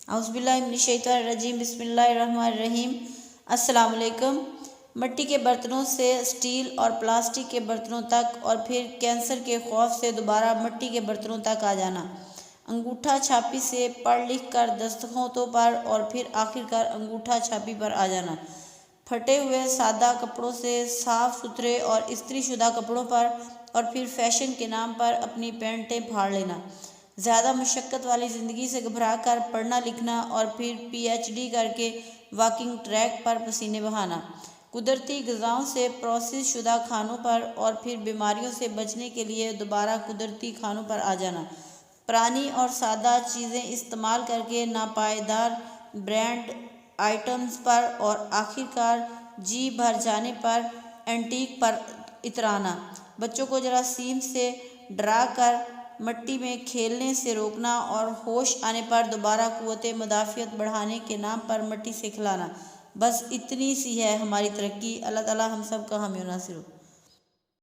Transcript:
اعوذ باللہ من الشیطان الرجیم، بسم اللہ الرحمن الرحیم۔ السلام علیکم۔ مٹی کے برتنوں سے اسٹیل اور پلاسٹک کے برتنوں تک اور پھر کینسر کے خوف سے دوبارہ مٹی کے برتنوں تک آ جانا، انگوٹھا چھاپی سے پڑھ لکھ کر دستخطوں پر اور پھر آخر کار انگوٹھا چھاپی پر آ جانا، پھٹے ہوئے سادہ کپڑوں سے صاف ستھرے اور استری شدہ کپڑوں پر اور پھر فیشن کے نام پر اپنی پینٹیں پھاڑ لینا، زیادہ مشقت والی زندگی سے گھبرا کر پڑھنا لکھنا اور پھر پی ایچ ڈی کر کے واکنگ ٹریک پر پسینے بہانا، قدرتی غذاؤں سے پروسیس شدہ کھانوں پر اور پھر بیماریوں سے بچنے کے لیے دوبارہ قدرتی کھانوں پر آ جانا، پرانی اور سادہ چیزیں استعمال کر کے ناپائیدار برانڈ آئٹمز پر اور آخر کار جی بھر جانے پر اینٹیک پر اترانا، بچوں کو جراثیم سے ڈرا کر مٹی میں کھیلنے سے روکنا اور ہوش آنے پر دوبارہ قوت مدافعت بڑھانے کے نام پر مٹی سے کھلانا۔ بس اتنی سی ہے ہماری ترقی۔ اللہ تعالی ہم سب کا حامی و ناصر ہو۔